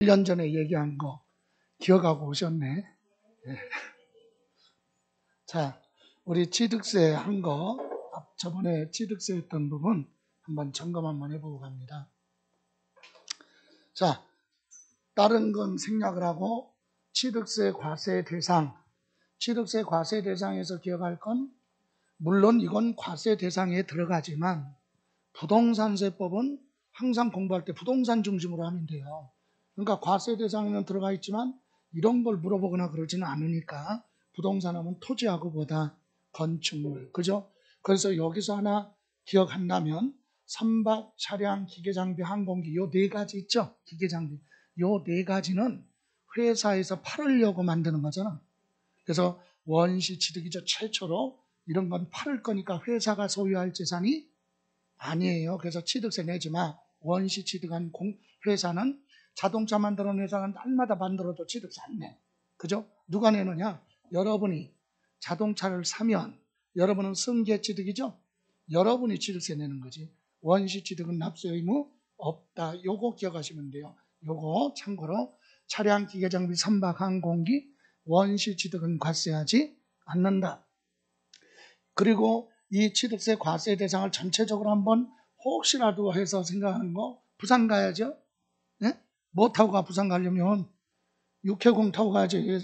1년 전에 얘기한 거 기억하고 오셨네. 예. 자, 우리 취득세 한 거, 저번에 취득세 했던 부분 한번 점검 한번 해보고 갑니다. 자, 다른 건 생략을 하고 취득세 과세 대상, 취득세 과세 대상에서 기억할 건 물론 이건 과세 대상에 들어가지만 부동산세법은 항상 공부할 때 부동산 중심으로 하면 돼요. 그러니까 과세 대상에는 들어가 있지만 이런 걸 물어보거나 그러지는 않으니까 부동산 하면 토지하고 보다 건축물, 그죠? 그래서 여기서 하나 기억한다면 선박, 차량, 기계장비, 항공기 요 네 가지 있죠? 기계장비 요 네 가지는 회사에서 팔으려고 만드는 거잖아. 그래서 원시취득이죠. 최초로 이런 건 팔을 거니까 회사가 소유할 재산이 아니에요. 그래서 취득세 내지 마. 원시취득한 회사는 자동차 만드는 회사는 날마다 만들어도 취득세 안 내. 그죠? 누가 내느냐? 여러분이 자동차를 사면 여러분은 승계취득이죠? 여러분이 취득세 내는 거지. 원시취득은 납세 의무 없다. 요거 기억하시면 돼요. 요거 참고로 차량, 기계장비, 선박, 항공기 원시취득은 과세하지 않는다. 그리고 이 취득세 과세 대상을 전체적으로 한번 혹시라도 해서 생각하는 거 부산 가야죠. 네? 뭐 타고 가? 부산 가려면 육해공 타고 가야지.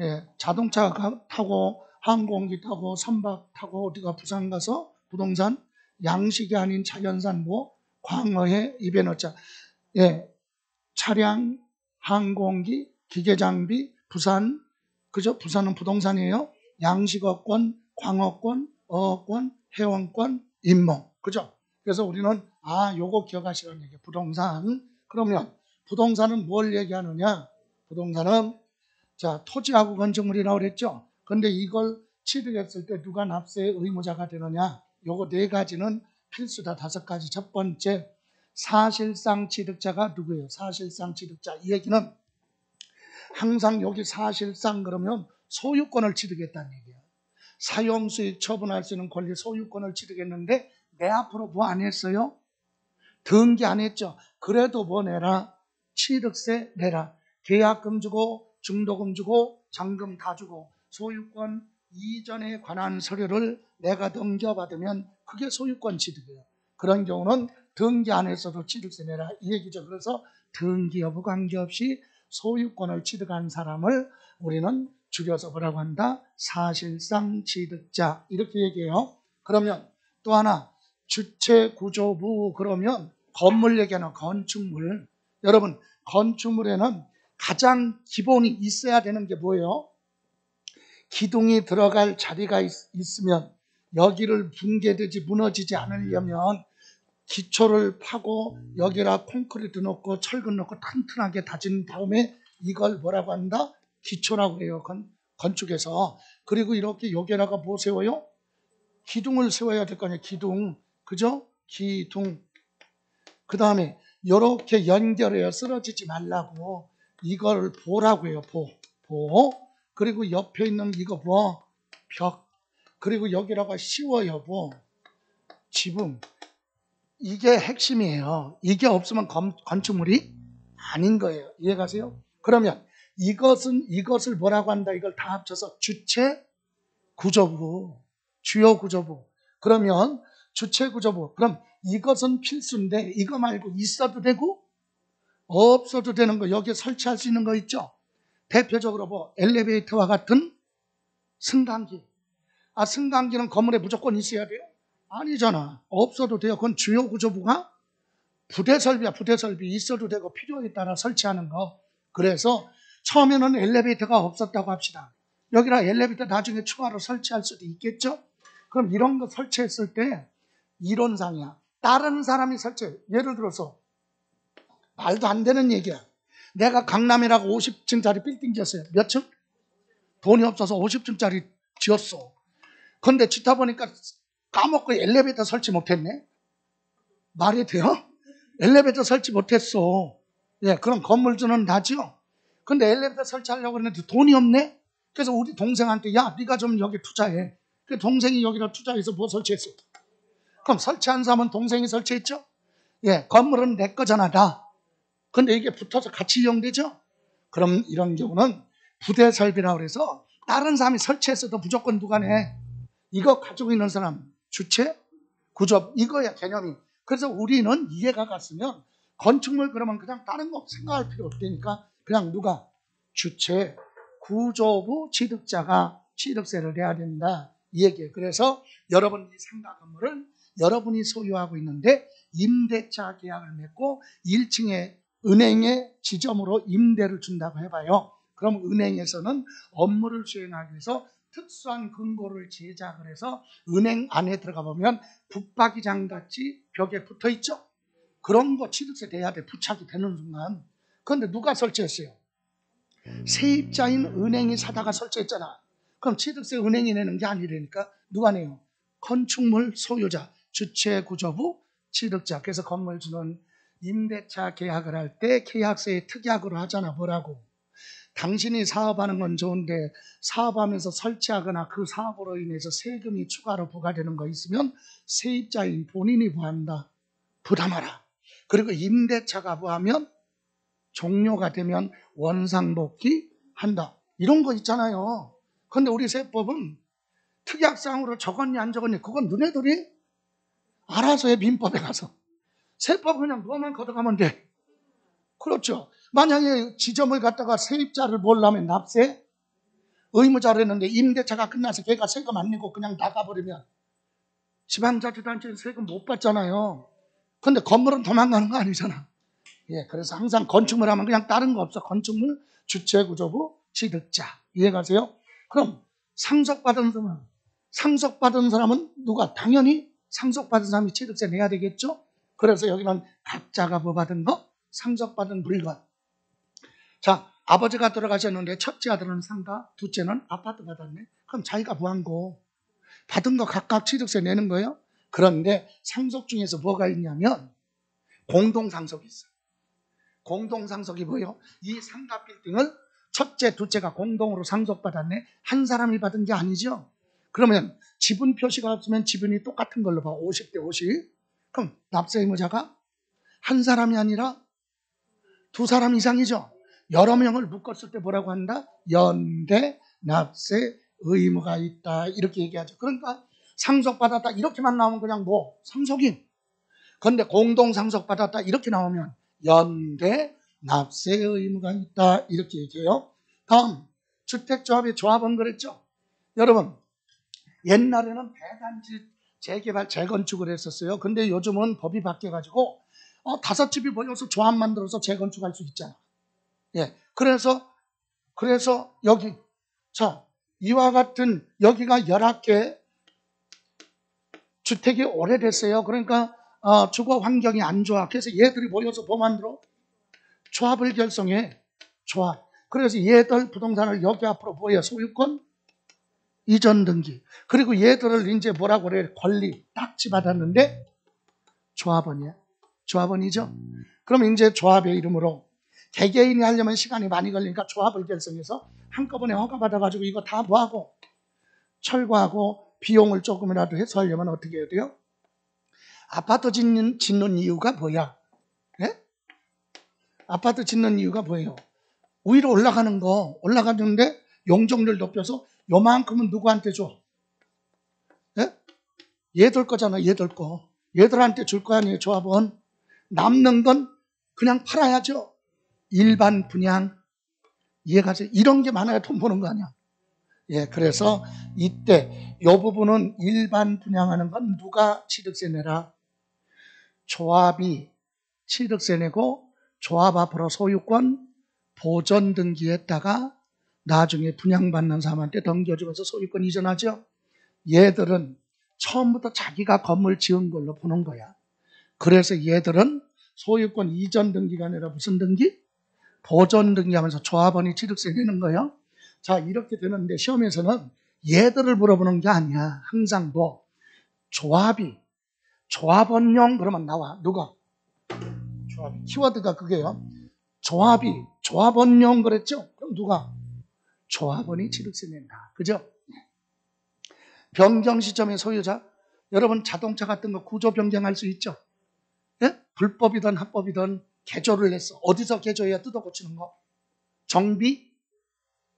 예, 자동차 타고 항공기 타고 선박 타고 어디가 부산 가서 부동산 양식이 아닌 자연산 뭐 광어에 입에 넣자. 예, 차량, 항공기, 기계장비, 부산, 그죠? 부산은 부동산이에요. 양식어권, 광어권, 어권, 회원권, 임목, 그죠? 그래서 우리는 요거 기억하시라는 얘기예요. 부동산. 그러면 부동산은 뭘 얘기하느냐? 부동산은 자 토지하고 건축물이라고 그랬죠. 근데 이걸 취득했을 때 누가 납세 의무자가 되느냐? 요거 네 가지는 필수다. 5가지. 첫 번째, 사실상 취득자가 누구예요? 사실상 취득자. 이 얘기는 항상 여기 사실상 그러면 소유권을 취득했다는 얘기예요. 사용수익 처분할 수 있는 권리 소유권을 취득했는데 내 앞으로 뭐 안 했어요? 등기 안 했죠. 그래도 뭐 내라? 취득세 내라. 계약금 주고 중도금 주고 잔금 다 주고 소유권 이전에 관한 서류를 내가 넘겨받으면 그게 소유권 취득이에요. 그런 경우는 등기 안 했어도 취득세 내라 이 얘기죠. 그래서 등기 여부 관계없이 소유권을 취득한 사람을 우리는 줄여서 뭐라고 한다? 사실상 취득자 이렇게 얘기해요. 그러면 또 하나 주체구조부 그러면 건물 얘기하는 건축물. 여러분 건축물에는 가장 기본이 있어야 되는 게 뭐예요? 기둥이 들어갈 자리가 있으면 여기를 붕괴되지 무너지지 않으려면 기초를 파고 여기다 콘크리트 넣고 철근 넣고 튼튼하게 다진 다음에 이걸 뭐라고 한다? 기초라고 해요. 건축에서. 그리고 이렇게 여기다가 뭐 세워요? 기둥을 세워야 될 거 아니에요. 기둥. 그죠? 기둥. 그 다음에 이렇게 연결해요. 쓰러지지 말라고. 이걸 보라고 해요. 보. 그리고 옆에 있는 이거 뭐? 벽. 그리고 여기다가 씌워요. 뭐? 지붕. 이게 핵심이에요. 이게 없으면 건축물이 아닌 거예요. 이해가세요? 그러면 이것을 뭐라고 한다? 이걸 다 합쳐서 주체 구조부, 주요 구조부. 그러면 주체 구조부. 그럼 이것은 필수인데 이거 말고 있어도 되고 없어도 되는 거 여기에 설치할 수 있는 거 있죠? 대표적으로 뭐 엘리베이터와 같은 승강기. 승강기는 건물에 무조건 있어야 돼요? 아니잖아. 없어도 돼요. 그건 주요 구조부가 부대 설비야. 부대 설비 있어도 되고 필요에 따라 설치하는 거. 그래서 처음에는 엘리베이터가 없었다고 합시다. 여기다 엘리베이터 나중에 추가로 설치할 수도 있겠죠? 그럼 이런 거 설치했을 때 이론상이야. 다른 사람이 설치해. 예를 들어서 말도 안 되는 얘기야. 내가 강남이라고 50층짜리 빌딩 지었어요. 몇 층? 돈이 없어서 50층짜리 지었어. 근데 짓다 보니까 까먹고 엘리베이터 설치 못했네? 말이 돼요? 엘리베이터 설치 못했어. 예, 그럼 건물주는 나죠? 근데 엘리베이터 설치하려고 했는데 돈이 없네? 그래서 우리 동생한테 야, 네가 좀 여기 투자해. 그 동생이 여기다 투자해서 뭐 설치했어? 그럼 설치한 사람은 동생이 설치했죠? 예, 건물은 내 거잖아, 다. 근데 이게 붙어서 같이 이용되죠? 그럼 이런 경우는 부대 설비라고 해서 다른 사람이 설치했어도 무조건 누가 내? 이거 가지고 있는 사람, 주체, 구조, 이거야 개념이. 그래서 우리는 이해가 갔으면 건축물 그러면 그냥 다른 거 생각할 필요 없다니까 그냥 누가? 주체, 구조부 취득자가 취득세를 내야 된다. 이 얘기예요. 그래서 여러분 이 상가 건물을 여러분이 소유하고 있는데 임대차 계약을 맺고 1층에 은행의 지점으로 임대를 준다고 해봐요. 그럼 은행에서는 업무를 수행하기 위해서 특수한 금고를 제작을 해서 은행 안에 들어가 보면 붙박이장 같이 벽에 붙어 있죠. 그런 거 취득세 내야 돼. 부착이 되는 순간. 그런데 누가 설치했어요? 세입자인 은행이 사다가 설치했잖아. 그럼 취득세 은행이 내는 게 아니라니까 누가 내요? 건축물 소유자, 주체구조부, 취득자. 그래서 건물주는 임대차 계약을 할 때 계약서에 특약으로 하잖아. 뭐라고? 당신이 사업하는 건 좋은데 사업하면서 설치하거나 그 사업으로 인해서 세금이 추가로 부과되는 거 있으면 세입자인 본인이 부한다. 부담하라. 그리고 임대차가 부하면 종료가 되면 원상복귀 한다. 이런 거 있잖아요. 그런데 우리 세법은 특약사항으로 적었니 안 적었니 그건 너네들이 알아서 해. 민법에 가서. 세법 그냥 그것만 걷어가면 돼. 그렇죠. 만약에 지점을 갖다가 세입자를 몰라면 납세 의무자를 했는데 임대차가 끝나서 걔가 세금 안 내고 그냥 나가버리면 지방자치단체는 세금 못 받잖아요. 근데 건물은 도망가는 거 아니잖아. 예, 그래서 항상 건축물 하면 그냥 다른 거 없어. 건축물, 주체구조부, 취득자. 이해가세요? 그럼 상속받은 사람은 누가? 당연히 상속받은 사람이 취득세 내야 되겠죠? 그래서 여기는 각자가 뭐 받은 거? 상속받은 물건. 자, 아버지가 돌아가셨는데 첫째 아들은 상가, 둘째는 아파트 받았네. 그럼 자기가 부한 거 받은 거 각각 취득세 내는 거예요. 그런데 상속 중에서 뭐가 있냐면 공동상속이 있어요. 공동상속이 뭐예요? 이 상가 빌딩을 첫째, 둘째가 공동으로 상속받았네. 한 사람이 받은 게 아니죠. 그러면 지분 표시가 없으면 지분이 똑같은 걸로 봐. 50대 50. 그럼 납세 의무자가 한 사람이 아니라 두 사람 이상이죠. 여러 명을 묶었을 때 뭐라고 한다? 연대 납세 의무가 있다. 이렇게 얘기하죠. 그러니까 상속받았다 이렇게만 나오면 그냥 뭐 상속인. 그런데 공동상속받았다 이렇게 나오면 연대 납세 의무가 있다. 이렇게 얘기해요. 다음 주택조합의 조합원 그랬죠. 여러분 옛날에는 대단지 재개발 재건축을 했었어요. 근데 요즘은 법이 바뀌어가지고 5집이 모여서 조합 만들어서 재건축할 수 있잖아. 예, 그래서 여기 자 이와 같은 여기가 11개 주택이 오래됐어요. 그러니까 주거 환경이 안 좋아. 그래서 얘들이 모여서 뭐 만들어? 조합을 결성해. 조합. 그래서 얘들 부동산을 여기 앞으로 뭐야? 소유권 이전 등기. 그리고 얘들을 이제 뭐라고 그래? 권리 딱지 받았는데 조합원이야. 조합원이죠. 그럼 이제 조합의 이름으로 개개인이 하려면 시간이 많이 걸리니까 조합을 결성해서 한꺼번에 허가받아가지고 이거 다 뭐하고 철거하고 비용을 조금이라도 해소하려면 어떻게 해야 돼요? 아파트 짓는 이유가 뭐야? 네? 아파트 짓는 이유가 뭐예요? 위로 올라가는데 용적률 높여서 요만큼은 누구한테 줘? 네? 얘들 거잖아. 얘들 거. 얘들한테 줄 거 아니에요. 조합은. 남는 건 그냥 팔아야죠. 일반 분양. 이해가세요? 이런 게 많아야 돈 버는 거 아니야. 예, 그래서 이때 이 부분은 일반 분양하는 건 누가 취득세 내라? 조합이 취득세 내고 조합 앞으로 소유권 보존 등기했다가 나중에 분양받는 사람한테 넘겨주면서 소유권 이전하죠. 얘들은 처음부터 자기가 건물 지은 걸로 보는 거야. 그래서 얘들은 소유권 이전 등기가 아니라 무슨 등기? 보존 등기하면서 조합원이 취득세 내는 거예요. 자, 이렇게 되는데 시험에서는 얘들을 물어보는 게 아니야. 항상 뭐 조합원용 그러면 나와. 누가? 조합이. 키워드가 그게요. 조합원용 그랬죠? 그럼 누가? 조합원이 취득세 낸다. 그죠? 변경 시점의 소유자. 여러분 자동차 같은 거 구조 변경할 수 있죠? 예? 불법이든 합법이든 개조를 했어. 어디서 개조해야 뜯어 고치는 거? 정비?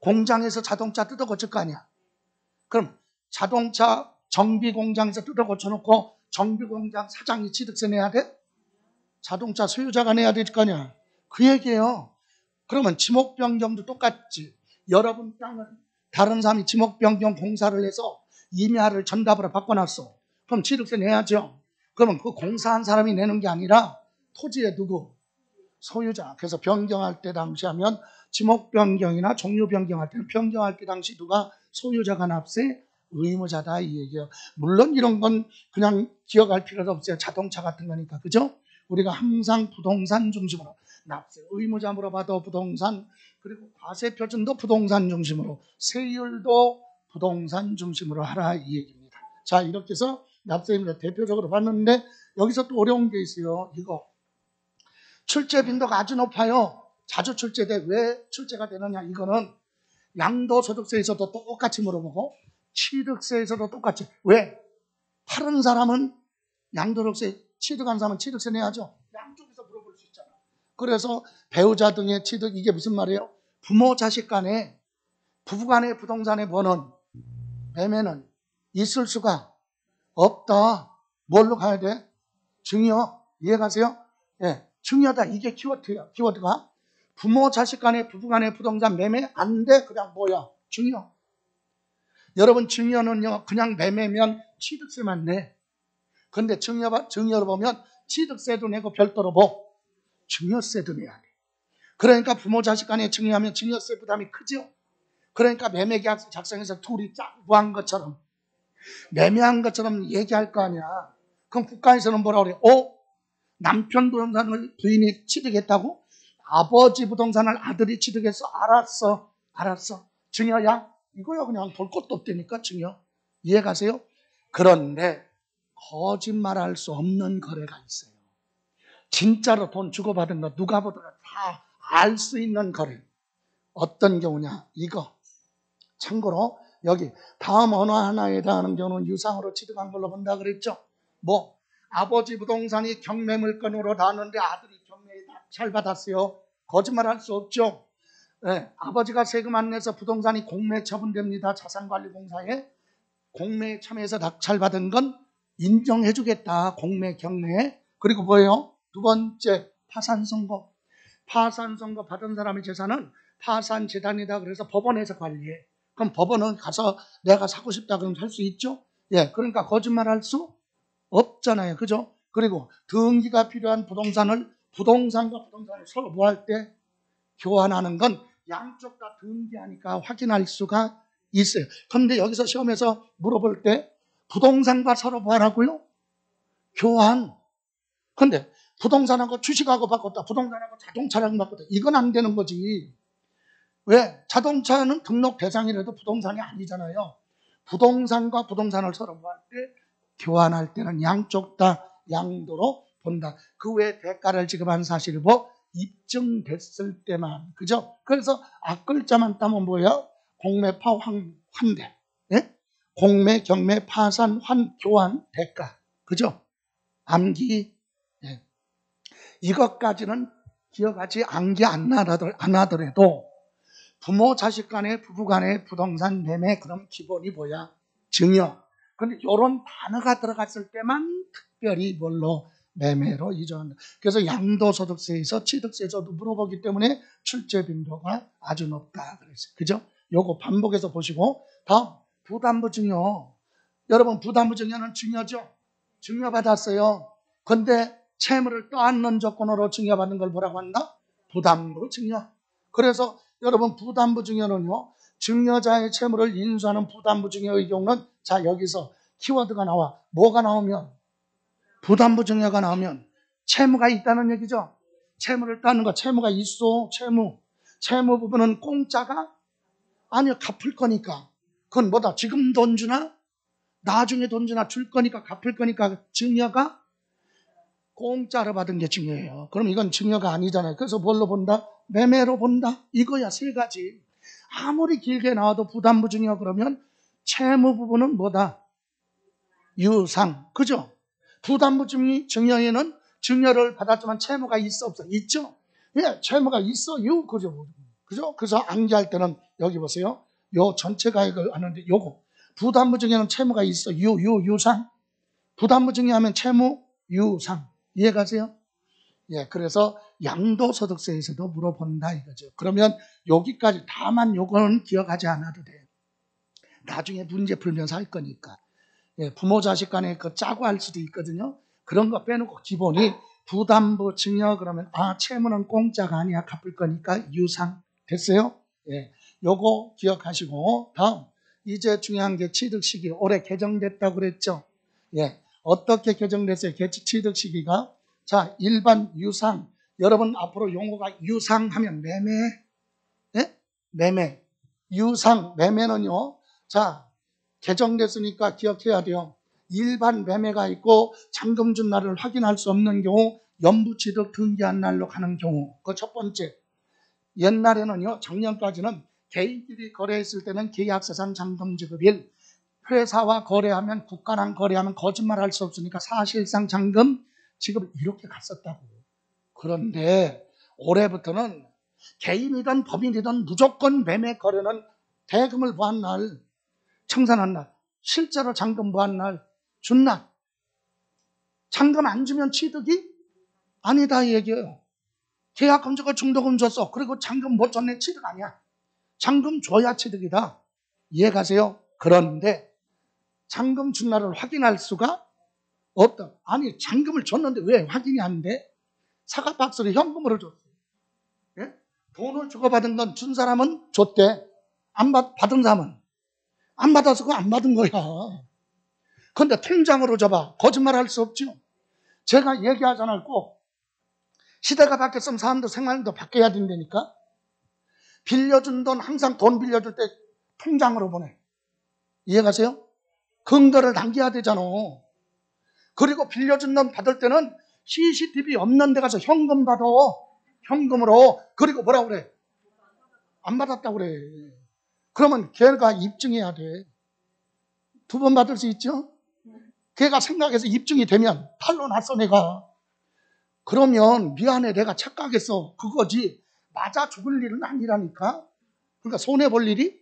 공장에서 자동차 뜯어 고칠 거 아니야. 그럼 자동차 정비 공장에서 뜯어 고쳐놓고 정비 공장 사장이 취득세 내야 돼? 자동차 소유자가 내야 될 거 아니야. 그 얘기예요. 그러면 지목 변경도 똑같지. 여러분 땅을 다른 사람이 지목 변경 공사를 해서 임야를 전답으로 바꿔놨어. 그럼 취득세 내야죠. 그러면 그 공사한 사람이 내는 게 아니라 토지의 누구? 소유자. 그래서 변경할 때 당시 하면 지목 변경이나 종류 변경할 때는 변경할 때 당시 누가 소유자가 납세 의무자다 이 얘기예요. 물론 이런 건 그냥 기억할 필요도 없어요. 자동차 같은 거니까. 그죠? 우리가 항상 부동산 중심으로 납세 의무자 물어봐도 부동산, 그리고 과세 표준도 부동산 중심으로, 세율도 부동산 중심으로 하라 이 얘기입니다. 자, 이렇게 해서 납세입니다. 대표적으로 봤는데 여기서 또 어려운 게 있어요. 이거 출제 빈도가 아주 높아요. 자주 출제돼. 왜 출제가 되느냐? 이거는 양도소득세에서도 똑같이 물어보고 취득세에서도 똑같이. 왜? 파는 사람은 양도소득세, 취득한 사람은 취득세 내야죠. 양쪽에서 물어볼 수 있잖아. 그래서 배우자 등의 취득, 이게 무슨 말이에요? 부모 자식 간에, 부부 간의 부동산의 뭐는, 매매는 있을 수가 없다. 뭘로 가야 돼? 증여. 이해가세요? 예, 증여다. 이게 키워드예요. 키워드가 부모 자식 간의, 부부 간의 부동산 매매 안 돼. 그냥 뭐야? 증여. 여러분 증여는요, 그냥 매매면 취득세만 내. 근데 증여로 보면 취득세도 내고 별도로 뭐? 증여세도 내야 돼. 그러니까 부모 자식 간에 증여하면 증여세 부담이 크죠. 그러니까 매매계약서 작성해서 둘이 짱구한 것처럼, 매매한 것처럼 얘기할 거 아니야. 그럼 국가에서는 뭐라 그래? 남편 부동산을 부인이 취득했다고? 아버지 부동산을 아들이 취득했어? 알았어. 증여야? 이거야 그냥 볼 것도 없다니까 증여. 이해가세요? 그런데 거짓말할 수 없는 거래가 있어요. 진짜로 돈 주고받은 거 누가 보더라도 다 알 수 있는 거래. 어떤 경우냐? 이거. 참고로 여기 다음 어느 하나에 해당하는 경우는 유상으로 취득한 걸로 본다 그랬죠? 뭐 아버지 부동산이 경매물건으로 나왔는데 아들이 경매에 낙찰받았어요. 거짓말할 수 없죠. 네, 아버지가 세금 안 내서 부동산이 공매 처분됩니다. 자산관리공사에 공매에 참여해서 낙찰받은 건 인정해주겠다. 공매, 경매. 그리고 뭐예요? 두 번째, 파산선고. 파산선고 받은 사람의 재산은 파산재단이다. 그래서 법원에서 관리해. 그럼 법원은 가서 내가 사고 싶다 그러면 살 수 있죠? 예, 그러니까 거짓말할 수 없잖아요. 그죠? 그리고 등기가 필요한 부동산과 부동산을 서로 뭐 할 때 교환하는 건 양쪽 다 등기하니까 확인할 수가 있어요. 그런데 여기서 시험에서 물어볼 때 부동산과 서로 뭐 하라고요? 교환. 그런데 부동산하고 주식하고 바꿨다. 부동산하고 자동차랑 바꿨다. 이건 안 되는 거지. 왜? 자동차는 등록 대상이라도 부동산이 아니잖아요. 부동산과 부동산을 서로 뭐 할 때? 교환할 때는 양쪽 다 양도로 본다. 그 외에 대가를 지급한 사실이 뭐 입증됐을 때만. 그죠? 그래서 앞글자만 따면 뭐예요? 공매파 환대. 예? 공매, 경매, 파산, 교환, 대가. 그죠? 암기. 예. 이것까지는 기억하지 않게 안 하더라도 부모 자식 간의 부부 간의 부동산 매매, 그럼 기본이 뭐야? 증여. 근데 이런 단어가 들어갔을 때만 특별히 뭘로? 매매로 이전한다. 그래서 양도소득세에서 취득세에서도 물어보기 때문에 출제 빈도가 아주 높다 그랬어요. 그죠? 요거 반복해서 보시고, 다음 부담부 증여. 여러분 부담부 증여는 증여죠? 증여받았어요. 근데 채무를 떠안는 조건으로 증여받는 걸 뭐라고 한다? 부담부 증여. 그래서 여러분 부담부 증여는요, 증여자의 채무를 인수하는 부담부 증여의 경우는, 자 여기서 키워드가 나와. 뭐가 나오면? 부담부 증여가 나오면 채무가 있다는 얘기죠. 채무를 따는 거. 채무가 있어. 채무 부분은 공짜가? 아니요, 갚을 거니까. 그건 뭐다? 지금 돈 주나? 나중에 돈 주나? 줄 거니까, 갚을 거니까. 증여가 공짜로 받은 게 증여예요. 그럼 이건 증여가 아니잖아요. 그래서 뭘로 본다? 매매로 본다. 이거야, 세 가지. 아무리 길게 나와도 부담부 증여 그러면 채무 부분은 뭐다? 유상. 그죠? 부담부 증여에는 증여를 받았지만 채무가 있어 없어? 있죠? 예, 채무가 있어요. 그죠? 그죠? 그래서 암기할 때는 여기 보세요. 요 전체 가액을 하는데 요거 부담부 증여는 채무가 있어. 유상. 부담부 증여하면 채무 유상. 이해가세요? 예, 그래서 양도소득세에서도 물어본다 이거죠. 그러면 여기까지 다만 요거는 기억하지 않아도 돼. 나중에 문제 풀면서 할 거니까. 예, 부모 자식 간에 그 짜고 할 수도 있거든요. 그런 거 빼놓고 기본이 부담부 증여 그러면 채무는 공짜가 아니야. 갚을 거니까 유상. 됐어요? 예, 요거 기억하시고 다음 이제 중요한 게 취득 시기. 올해 개정됐다고 그랬죠. 예, 어떻게 개정됐어요? 취득 시기가 자, 일반 유상. 여러분 앞으로 용어가 유상하면 매매. 예? 매매. 유상, 매매는요. 자, 개정됐으니까 기억해야 돼요. 일반 매매가 있고 잔금 준 날을 확인할 수 없는 경우 연부취득 등기한 날로 가는 경우. 그 첫 번째. 옛날에는요. 작년까지는 개인끼리 거래했을 때는 계약사상 잔금 지급일. 회사와 거래하면 국가랑 거래하면 거짓말할 수 없으니까 사실상 잔금 지금 이렇게 갔었다고. 그런데 올해부터는 개인이든 법인이든 무조건 매매 거래는 대금을 부한 날, 청산한 날, 실제로 잔금 부한 날, 준 날. 잔금 안 주면 취득이 아니다 이 얘기예요. 계약금 주고 중도금 줬어. 그리고 잔금 못 줬네. 취득 아니야. 잔금 줘야 취득이다. 이해가세요? 그런데 잔금 준 날을 확인할 수가 없다. 아니 잔금을 줬는데 왜 확인이 안 돼? 사과박스를 현금으로 줬어. 예? 돈을 주고받은 건 준 사람은 줬대. 받은 사람은 안 받아서 그거 안 받은 거야. 그런데 통장으로 줘봐. 거짓말할 수 없죠. 제가 얘기하잖아요. 꼭 시대가 바뀌었으면 사람도 생활도 바뀌어야 된다니까. 빌려준 돈 항상 돈 빌려줄 때 통장으로 보내. 이해가세요? 근거를 남겨야 되잖아. 그리고 빌려준 돈 받을 때는 CCTV 없는 데 가서 현금 받아. 현금으로. 그리고 뭐라고 그래? 안 받았다고 그래. 그러면 걔가 입증해야 돼. 2번 받을 수 있죠? 걔가 생각해서 입증이 되면 탈로 났어 내가. 그러면 미안해 내가 착각했어. 그거지. 맞아 죽을 일은 아니라니까. 그러니까 손해볼 일이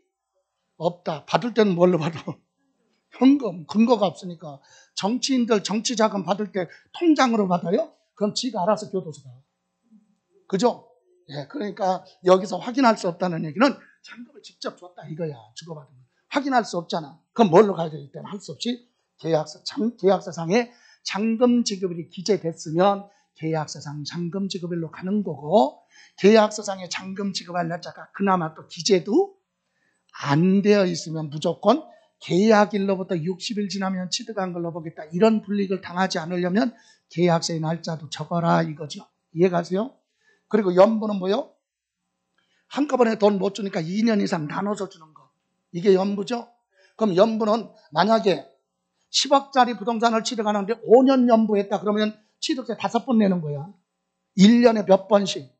없다. 받을 때는 뭘로 받아? 현금, 근거가 없으니까. 정치인들 정치자금 받을 때 통장으로 받아요? 그럼 지가 알아서 교도소가. 그죠? 예, 그러니까 여기서 확인할 수 없다는 얘기는 잔금을 직접 줬다 이거야. 주고받은 거. 확인할 수 없잖아. 그럼 뭘로 가야 되기 때문에 할 수 없이 계약서상에 잔금 지급일이 기재됐으면 계약서상 잔금 지급일로 가는 거고 계약서상에 잔금 지급할 날짜가 그나마 또 기재도 안 되어 있으면 무조건 계약일로부터 60일 지나면 취득한 걸로 보겠다. 이런 불이익을 당하지 않으려면 계약서의 날짜도 적어라 이거죠. 이해가세요? 그리고 연부는 뭐요? 한꺼번에 돈 못 주니까 2년 이상 나눠서 주는 거. 이게 연부죠? 그럼 연부는 만약에 10억짜리 부동산을 취득하는데 5년 연부했다 그러면 취득세 5번 내는 거야. 1년에 몇 번씩.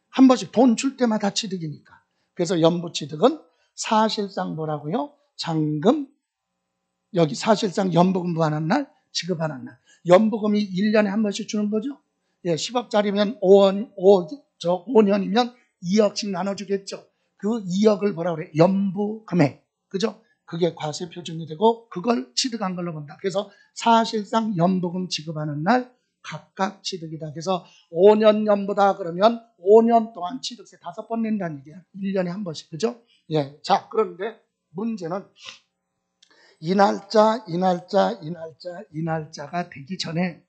한 번씩 돈 줄 때마다 취득이니까. 그래서 연부 취득은 사실상 뭐라고요? 잔금, 여기 사실상 연부금 부하는 날, 지급하는 날. 연부금이 1년에 한 번씩 주는 거죠? 예, 10억짜리면 5년이면 2억씩 나눠주겠죠. 그 2억을 뭐라 그래? 연부금액. 그죠? 그게 과세 표준이 되고 그걸 취득한 걸로 본다. 그래서 사실상 연부금 지급하는 날 각각 취득이다. 그래서 5년 연부다 그러면 5년 동안 취득세 5번 낸다는 얘기야. 1년에 한 번씩. 그죠? 예. 자, 그런데 문제는 이 날짜가 되기 전에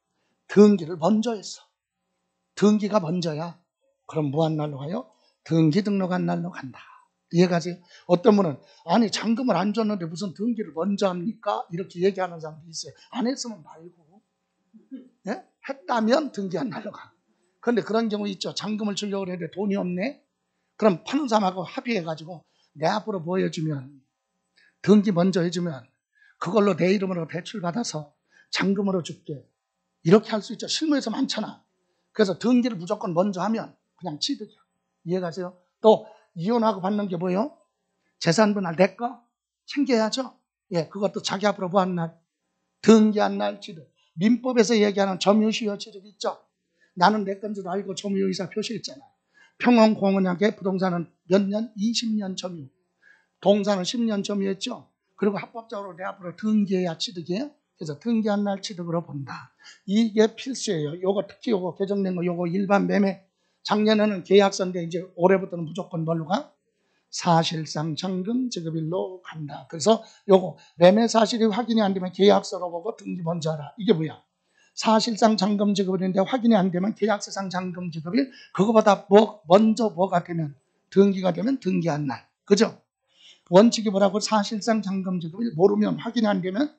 등기를 먼저 했어. 등기가 먼저야. 그럼 뭐 한 날로 가요? 등기 등록한 날로 간다. 이해가세요? 어떤 분은 아니 잔금을 안 줬는데 무슨 등기를 먼저 합니까? 이렇게 얘기하는 사람도 있어요. 안 했으면 말고 예? 했다면 등기한 날로 가. 그런데 그런 경우 있죠. 잔금을 주려고 했는데 돈이 없네. 그럼 파는 사람하고 합의해가지고 내 앞으로 보여주면 등기 먼저 해주면 그걸로 내 이름으로 대출받아서 잔금으로 줄게. 이렇게 할 수 있죠. 실무에서 많잖아. 그래서 등기를 무조건 먼저 하면 그냥 취득이야. 이해가세요? 또 이혼하고 받는 게 뭐예요? 재산 분할 내 거 챙겨야죠. 예, 그것도 자기 앞으로 보한 날, 등기한 날 취득. 민법에서 얘기하는 점유시효 취득 있죠. 나는 내 건 줄 알고 점유의사 표시했잖아. 평원공원약의 부동산은 몇 년? 20년 점유. 동산은 10년 점유했죠. 그리고 합법적으로 내 앞으로 등기해야 취득이에요. 그래서 등기한 날 취득으로 본다. 이게 필수예요. 요거 특히 요거 개정된 거 요거 일반 매매. 작년에는 계약서인데 이제 올해부터는 무조건 뭘로 가? 사실상 잔금 지급일로 간다. 그래서 요거 매매 사실이 확인이 안 되면 계약서로 보고 등기 먼저 하라. 이게 뭐야? 사실상 잔금 지급일인데 확인이 안 되면 계약서상 잔금 지급일. 그거보다 먼저 뭐가 되면 등기가 되면 등기한 날. 그죠? 원칙이 뭐라고? 사실상 잔금 지급일. 모르면 확인이 안 되면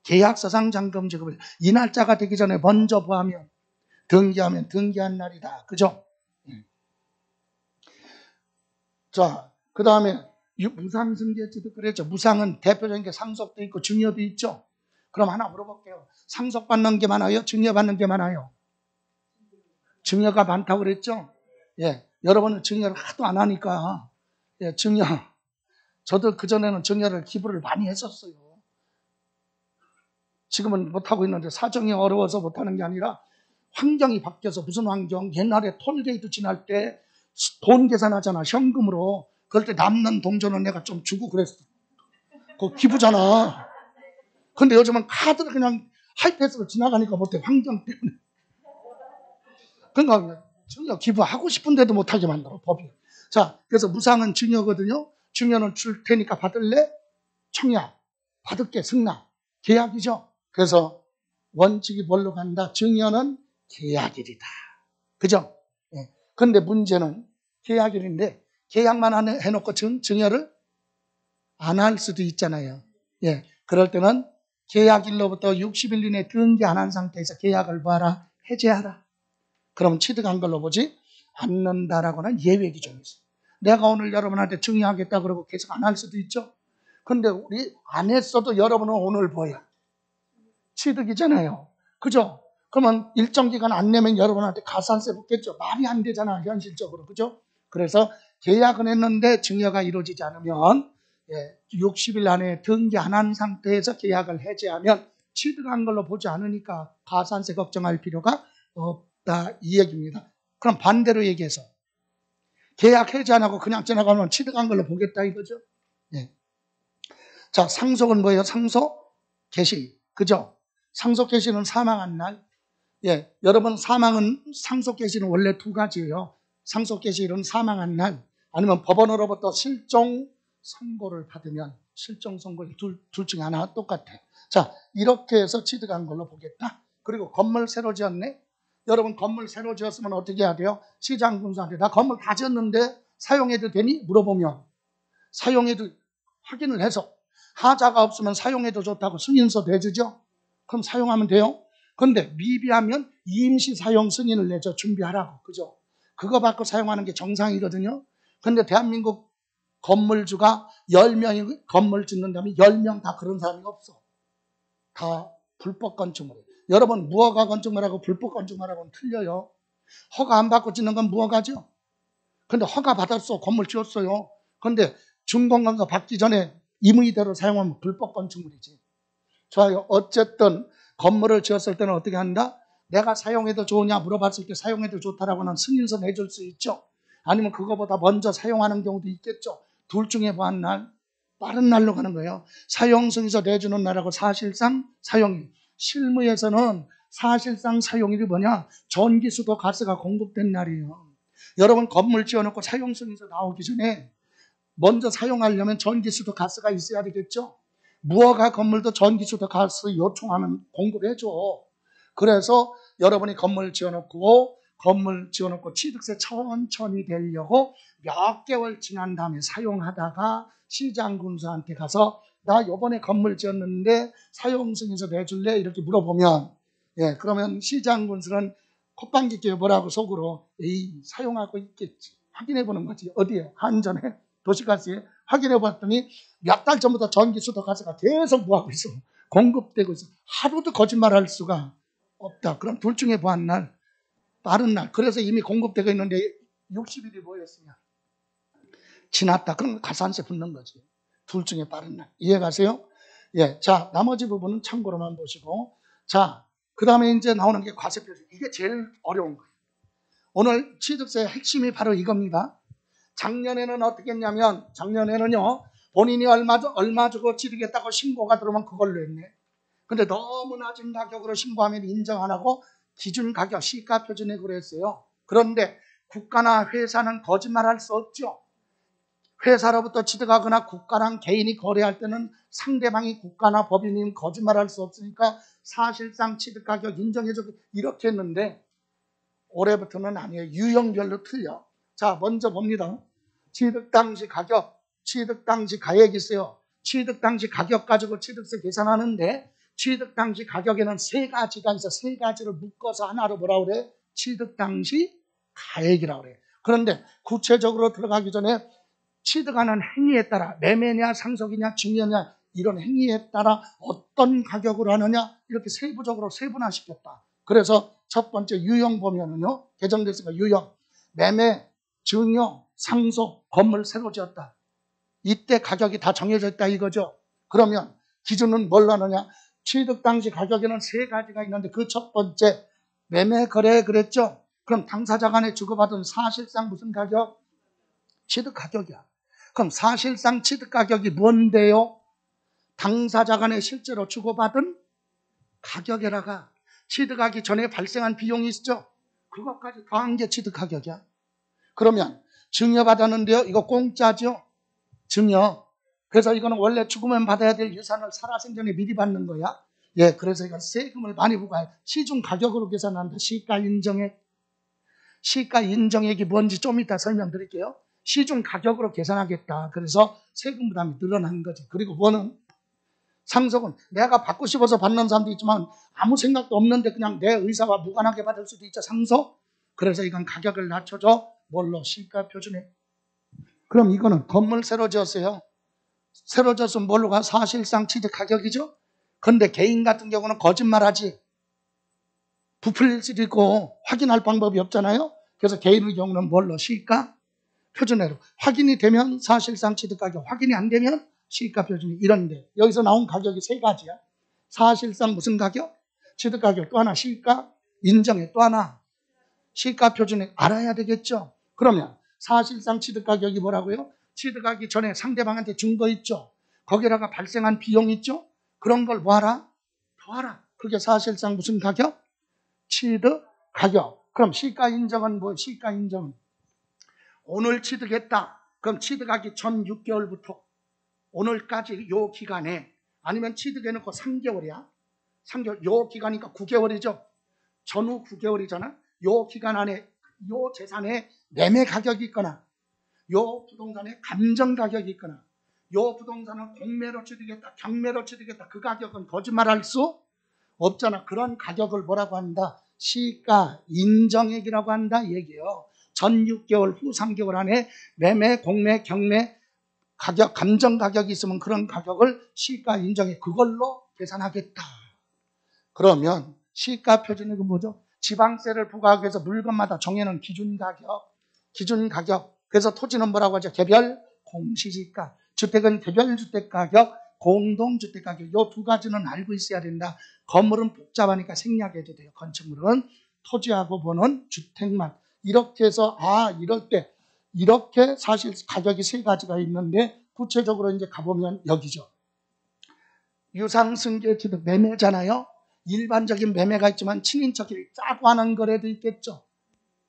계약서상 잔금 지급일. 이 날짜가 되기 전에 먼저 뭐하면 등기하면 등기한 날이다. 그죠? 자, 그 다음에 무상승계취득 그랬죠. 무상은 대표적인 게 상속도 있고 증여도 있죠. 그럼 하나 물어볼게요. 상속받는 게 많아요? 증여받는 게 많아요? 증여가 많다고 그랬죠. 예, 여러분은 증여를 하도 안 하니까 예, 증여. 저도 그전에는 증여를 기부를 많이 했었어요. 지금은 못하고 있는데 사정이 어려워서 못하는 게 아니라 환경이 바뀌어서. 무슨 환경? 옛날에 톨게이트 지날 때 돈 계산하잖아, 현금으로. 그럴 때 남는 동전은 내가 좀 주고 그랬어. 그거 기부잖아. 근데 요즘은 카드를 그냥 하이패스로 지나가니까 못해, 환경 때문에. 그러니까 증여 기부하고 싶은데도 못하게 만들어, 법이. 자, 그래서 무상은 증여거든요. 증여는 줄 테니까 받을래? 청약. 받을게, 승낙. 계약이죠. 그래서 원칙이 뭘로 간다? 증여는 계약일이다. 그죠? 예. 근데 문제는 계약일인데 계약만 해놓고 증여를 안 할 수도 있잖아요. 예. 그럴 때는 계약일로부터 60일 이내 등기 안 한 상태에서 계약을 봐라, 해제하라. 그럼 취득한 걸로 보지 않는다라고는 예외 좀 있어요. 내가 오늘 여러분한테 증여하겠다 그러고 계속 안 할 수도 있죠. 근데 우리 안 했어도 여러분은 오늘 뭐야? 취득이잖아요. 그죠? 그러면 일정 기간 안 내면 여러분한테 가산세 붙겠죠. 말이 안 되잖아, 현실적으로. 그죠? 그래서 계약은 했는데 증여가 이루어지지 않으면 60일 안에 등기 안 한 상태에서 계약을 해제하면 취득한 걸로 보지 않으니까 가산세 걱정할 필요가 없다, 이 얘기입니다. 그럼 반대로 얘기해서 계약 해제 안 하고 그냥 지나가면 취득한 걸로 보겠다 이거죠. 예. 자, 상속은 뭐예요? 상속 개시. 그죠? 상속 개시는 사망한 날. 예, 여러분 상속 개시는 원래 두 가지예요. 상속 개시일은 사망한 날, 아니면 법원으로부터 실종 선고를 받으면. 실종 선고일 둘 중에 하나 똑같아. 자, 이렇게 해서 취득한 걸로 보겠다. 그리고 건물 새로 지었네. 여러분 건물 새로 지었으면 어떻게 해야 돼요? 시장군수한테 나 건물 다 지었는데 사용해도 되니? 물어보면 사용해도 확인을 해서 하자가 없으면 사용해도 좋다고 승인서 내주죠. 그럼 사용하면 돼요. 그런데 미비하면 임시 사용 승인을 내줘, 준비하라고. 그죠? 그거 받고 사용하는 게 정상이거든요. 그런데 대한민국 건물주가 10명이 건물 짓는다면 10명 다 그런 사람이 없어. 다 불법 건축물이에요. 여러분 무허가 건축물하고 불법 건축물하고는 틀려요. 허가 안 받고 짓는 건 무허가죠. 근데 허가 받았어, 건물 지었어요. 근데 준공간가 받기 전에 임의대로 사용하면 불법 건축물이지. 좋아요. 어쨌든 건물을 지었을 때는 어떻게 한다? 내가 사용해도 좋으냐 물어봤을 때 사용해도 좋다라고는 승인서 내줄 수 있죠. 아니면 그거보다 먼저 사용하는 경우도 있겠죠. 둘 중에 뭐 한 날? 빠른 날로 가는 거예요. 사용 승인서 내주는 날하고 사실상 사용일. 실무에서는 사실상 사용일이 뭐냐? 전기, 수도, 가스가 공급된 날이에요. 여러분 건물 지어놓고 사용 승인서 나오기 전에 먼저 사용하려면 전기, 수도, 가스가 있어야 되겠죠. 무허가 건물도 전기, 수도, 가스 요청하면 공급해줘. 그래서 여러분이 건물 지어놓고 취득세 천천히 내려고 몇 개월 지난 다음에 사용하다가 시장군수한테 가서 나 요번에 건물 지었는데 사용승인서 내줄래? 이렇게 물어보면 그러면 시장군수는 콧방귀 껴 뭐라고 속으로 에이 사용하고 있겠지. 확인해 보는 거지. 어디에? 한전에, 도시가스에 확인해 봤더니 몇 달 전부터 전기, 수도, 가스가 계속 뭐하고 있어? 공급되고 있어. 하루도 거짓말할 수가 없다. 그럼 둘 중에 뭐 한 날? 빠른 날. 그래서 이미 공급되고 있는데 60일이 뭐였으냐? 지났다. 그럼 가산세 붙는 거지. 둘 중에 빠른 날. 이해가세요? 예. 자, 나머지 부분은 참고로만 보시고. 자, 그 다음에 이제 나오는 게 과세표시. 이게 제일 어려운 거예요. 오늘 취득세의 핵심이 바로 이겁니다. 작년에는 어떻게 했냐면 작년에는요. 본인이 얼마 주고 취득했다고 신고가 들어오면 그걸로 했네. 근데 너무 낮은 가격으로 신고하면 인정 안 하고 기준 가격 시가 표준액으로 했어요. 그런데 국가나 회사는 거짓말할 수 없죠. 회사로부터 취득하거나 국가랑 개인이 거래할 때는 상대방이 국가나 법인이면 거짓말할 수 없으니까 사실상 취득가격 인정해주고 이렇게 했는데 올해부터는 아니에요. 유형별로 틀려. 자, 먼저 봅니다. 취득 당시 가격, 취득 당시 가액이 있어요. 취득 당시 가격 가지고 취득세 계산하는데 취득 당시 가격에는 세 가지가 있어. 세 가지를 묶어서 하나로 뭐라 그래? 취득 당시 가액이라고 그래. 그런데 구체적으로 들어가기 전에 취득하는 행위에 따라 매매냐 상속이냐 증여냐 이런 행위에 따라 어떤 가격으로 하느냐 이렇게 세부적으로 세분화시켰다. 그래서 첫 번째 유형 보면은요. 개정됐으니까 유형 매매, 증여, 상속, 건물 새로 지었다. 이때 가격이 다 정해져 있다 이거죠. 그러면 기준은 뭘로 하느냐. 취득 당시 가격에는 세 가지가 있는데 그 첫 번째 매매 거래 그랬죠. 그럼 당사자 간에 주고받은 사실상 무슨 가격? 취득 가격이야. 그럼 사실상 취득 가격이 뭔데요? 당사자 간에 실제로 주고받은 가격에다가 취득하기 전에 발생한 비용이 있죠. 그것까지 더한 게 취득 가격이야. 그러면 증여받았는데요. 이거 공짜죠. 증여. 그래서 이거는 원래 죽으면 받아야 될 유산을 살아생전에 미리 받는 거야. 예, 그래서 이건 세금을 많이 부과해. 시중 가격으로 계산한다. 시가 인정액. 시가 인정액이 뭔지 좀 이따 설명드릴게요. 시중 가격으로 계산하겠다. 그래서 세금 부담이 늘어난 거지. 그리고 뭐는 상속은 내가 받고 싶어서 받는 사람도 있지만 아무 생각도 없는데 그냥 내 의사와 무관하게 받을 수도 있죠. 상속. 그래서 이건 가격을 낮춰줘. 뭘로? 시가 표준에. 그럼 이거는 건물 새로 지었어요. 새로 지었으면 뭘로 가? 사실상 취득 가격이죠. 그런데 개인 같은 경우는 거짓말하지. 부풀릴 수도 있고 확인할 방법이 없잖아요. 그래서 개인의 경우는 뭘로? 시가 표준으로. 확인이 되면 사실상 취득 가격, 확인이 안 되면 시가 표준이 이런데 여기서 나온 가격이 세 가지야. 사실상 무슨 가격? 취득 가격. 또 하나 시가 인정액. 또 하나 시가 표준액. 알아야 되겠죠. 그러면 사실상 취득 가격이 뭐라고요? 취득하기 전에 상대방한테 준 거 있죠. 거기다가 발생한 비용 있죠. 그런 걸 뭐하라? 더하라. 그게 사실상 무슨 가격? 취득 가격. 그럼 시가 인정은 뭐? 시가 인정은 오늘 취득했다. 그럼 취득하기 전 6개월부터 오늘까지 요 기간에 아니면 취득해놓고 3개월이야. 3개월 요 기간이니까 9개월이죠. 전후 9개월이잖아. 요 기간 안에 요 재산에 매매 가격이 있거나 요 부동산에 감정 가격이 있거나 요 부동산은 공매로 취득했다. 경매로 취득했다. 그 가격은 거짓말할 수 없잖아. 그런 가격을 뭐라고 한다? 시가 인정액이라고 한다 얘기예요. 전 6개월 후 3개월 안에 매매, 공매, 경매 가격, 감정 가격이 있으면 그런 가격을 시가 인정액 그걸로 계산하겠다. 그러면 시가 표준액은 뭐죠? 지방세를 부과하기 위해서 물건마다 정해놓은 기준 가격. 그래서 토지는 뭐라고 하죠? 개별 공시지가. 주택은 개별 주택 가격, 공동주택 가격. 이 두 가지는 알고 있어야 된다. 건물은 복잡하니까 생략해도 돼요. 건축물은 토지하고 보는 주택만. 이렇게 해서 이럴 때 이렇게 사실 가격이 세 가지가 있는데 구체적으로 이제 가보면 여기죠. 유상승계 취득 매매잖아요. 일반적인 매매가 있지만 친인척끼리 짜고 하는 거래도 있겠죠.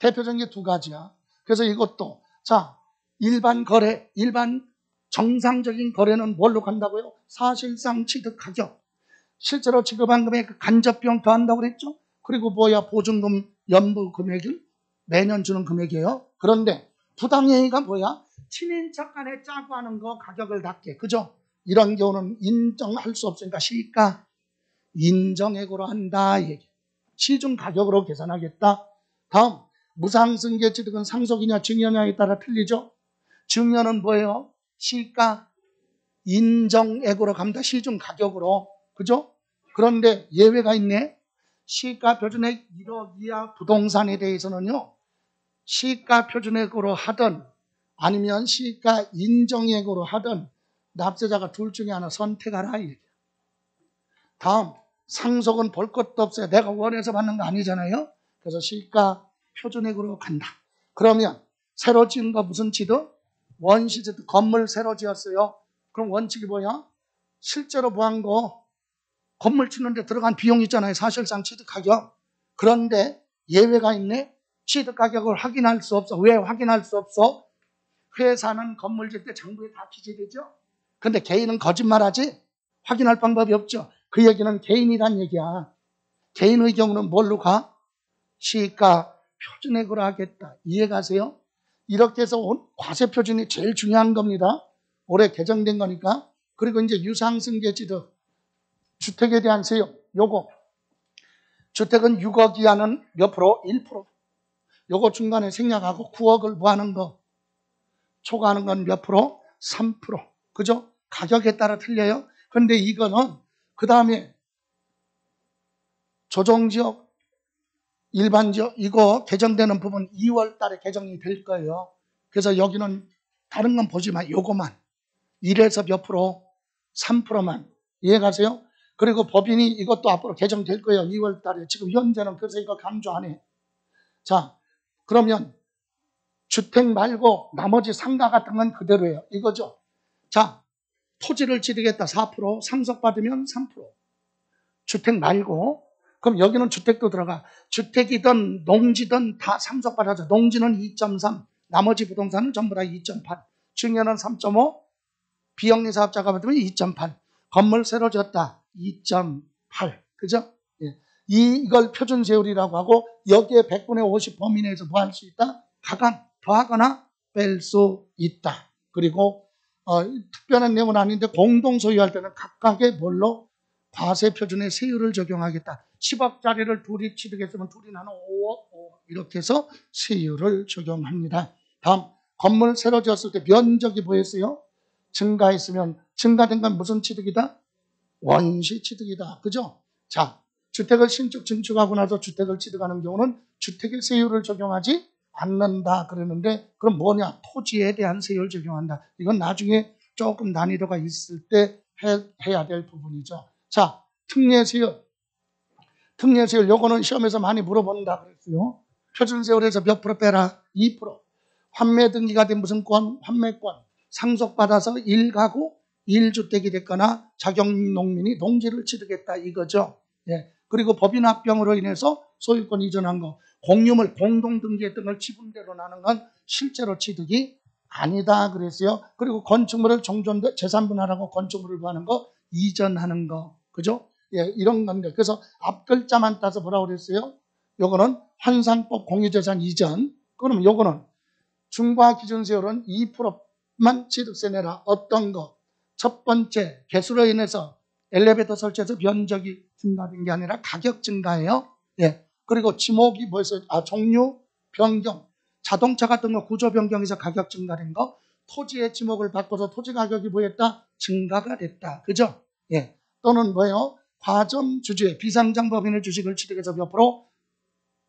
대표적인 게 두 가지야. 그래서 이것도 자 일반 거래, 일반 정상적인 거래는 뭘로 간다고요? 사실상 취득 가격. 실제로 지급한 금액 간접비용 더한다고 그랬죠. 그리고 보증금 연부 금액을 매년 주는 금액이에요. 그런데 부당행위가 뭐야? 친인척 간에 짜고 하는 거 가격을 낮게. 그죠? 이런 경우는 인정할 수 없으니까 시가 인정액으로 한다 얘기. 시중 가격으로 계산하겠다. 다음 무상승계 취득은 상속이냐 증여냐에 따라 틀리죠. 증여는 뭐예요? 시가 인정액으로 갑니다. 시중 가격으로. 그죠? 그런데 예외가 있네. 시가 표준액 1억 이하 부동산에 대해서는요. 시가 표준액으로 하든 아니면 시가 인정액으로 하든 납세자가 둘 중에 하나 선택하라. 다음 상속은 볼 것도 없어요. 내가 원해서 받는 거 아니잖아요. 그래서 시가 표준액으로 간다. 그러면 새로 지은 거 무슨 취득? 원시 취득. 건물 새로 지었어요. 그럼 원칙이 뭐야? 실제로 구한 거 건물 짓는데 들어간 비용 있잖아요. 사실상 취득 가격. 그런데 예외가 있네. 취득 가격을 확인할 수 없어. 왜 확인할 수 없어? 회사는 건물 짓 때 정부에 다 기재되죠. 근데 개인은 거짓말하지? 확인할 방법이 없죠. 그 얘기는 개인이란 얘기야. 개인의 경우는 뭘로 가? 시가 표준액으로 하겠다. 이해가세요? 이렇게 해서 과세 표준이 제일 중요한 겁니다. 올해 개정된 거니까. 그리고 이제 유상승계 취득. 주택에 대한 세율. 요거. 주택은 6억 이하는 몇 프로? 1%. 요거 중간에 생략하고 9억을 뭐하는 거? 초과하는 건 몇 프로? 3%. 그죠? 가격에 따라 틀려요. 근데 이거는 그 다음에 조정지역, 일반지역 이거 개정되는 부분 2월 달에 개정이 될 거예요. 그래서 여기는 다른 건 보지 마. 요거만. 1에서 몇 프로? 3%만. 이해가세요? 그리고 법인이 이것도 앞으로 개정될 거예요. 2월 달에. 지금 현재는 그래서 이거 강조 안 해. 자, 그러면 주택 말고 나머지 상가 같은 건 그대로예요. 이거죠. 자, 토지를 취득했다 4%, 상속받으면 3%. 주택 말고, 그럼 여기는 주택도 들어가. 주택이든 농지든 다 상속받아줘. 농지는 2.3, 나머지 부동산은 전부 다 2.8. 증여는 3.5, 비영리 사업자가 받으면 2.8. 건물 새로 지었다 2.8. 그죠? 예. 이걸 표준세율이라고 하고 여기에 100분의 50 범위 내에서 뭐 할 수 있다? 가감, 더하거나 뺄 수 있다. 그리고 특별한 내용은 아닌데 공동 소유할 때는 각각의 뭘로? 과세 표준의 세율을 적용하겠다. 10억짜리를 둘이 취득했으면 둘이 나눠 5억, 5억 이렇게 해서 세율을 적용합니다. 다음, 건물 새로 지었을 때 면적이 뭐였어요? 증가했으면 증가된 건 무슨 취득이다? 원시 취득이다. 그죠? 자, 주택을 신축 증축하고 나서 주택을 취득하는 경우는 주택의 세율을 적용하지 않는다 그러는데 그럼 뭐냐? 토지에 대한 세율을 적용한다. 이건 나중에 조금 난이도가 있을 때 해야 될 부분이죠. 자, 특례세율. 특례세율 요거는 시험에서 많이 물어본다 그랬어요. 표준세율에서 몇 프로 빼라? 2%. 환매 등기가 된 무슨 권? 환매권. 상속받아서 1가구 1주택이 됐거나 자격농민이 농지를 취득했다 이거죠. 예. 그리고 법인 합병으로 인해서 소유권 이전한 거, 공유물 공동등기했던 걸 지분대로 나눈 건 실제로 취득이 아니다 그랬어요. 그리고 건축물을 종전돼 재산분할하고 건축물을 구하는 거 이전하는 거, 그죠? 예, 이런 건데 그래서 앞 글자만 따서 뭐라고 그랬어요? 요거는 환상법 공유재산 이전. 그럼 요거는 중과 기준세율은 2%만 취득세 내라. 어떤 거? 첫 번째, 개수로 인해서 엘리베이터 설치해서 면적이 증가된 게 아니라 가격 증가예요. 예. 그리고 지목이 뭐였어요? 종류 변경. 자동차 같은 거 구조 변경해서 가격 증가된 거. 토지의 지목을 바꿔서 토지 가격이 뭐였다? 증가가 됐다. 그죠? 예. 또는 뭐예요? 과점 주주의 비상장 법인의 주식을 취득해서 몇 프로?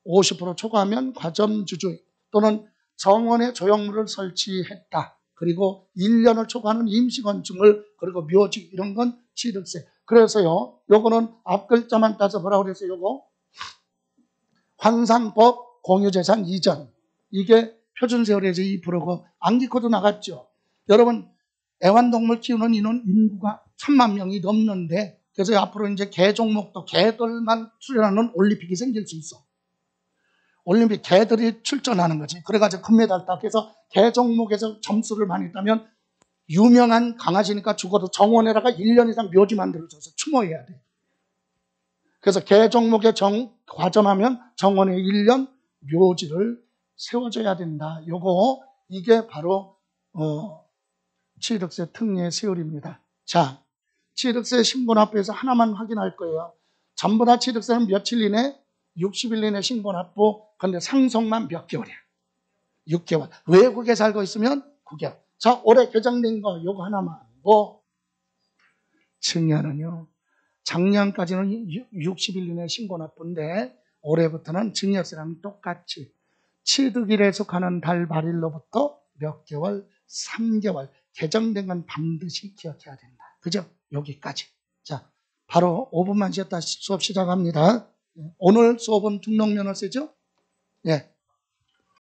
50% 초과하면 과점 주주 또는 정원에 조형물을 설치했다. 그리고 1년을 초과하는 임시건축물 그리고 묘지 이런 건 취득세. 그래서요. 요거는 앞글자만 따서 뭐라고 그랬어요? 요거 환상법 공유재산 이전. 이게 표준세율에서 2%고 암기코드 나갔죠. 여러분 애완동물 키우는 인구가 1,000만 명이 넘는데 그래서 앞으로 이제 개 종목도 개들만 출연하는 올림픽이 생길 수 있어. 올림픽 개들이 출전하는 거지. 그래가지고 금메달 따고 해서 개 종목에서 점수를 많이 따면 유명한 강아지니까 죽어도 정원에다가 1년 이상 묘지 만들어줘서 추모해야 돼. 그래서 개 종목에 과점하면 정원에 1년 묘지를 세워줘야 된다. 이게 바로 취득세 특례 세율입니다. 자, 취득세 신고납부에서 하나만 확인할 거예요. 전부 다 취득세는 며칠 이내? 60일 이내 신고납부. 근데 상속만 몇 개월이야? 6개월. 외국에 살고 있으면 9개월. 자, 올해 개정된 거 요거 하나만. 증여는요. 작년까지는 60일 이내 신고납부인데 올해부터는 증여세랑 똑같이 취득일에 속하는 달 말일로부터 몇 개월? 3개월. 개정된 건 반드시 기억해야 된다. 그죠? 여기까지. 자, 바로 5분만 쉬었다 수업 시작합니다. 오늘 수업은 등록면허세죠? 예.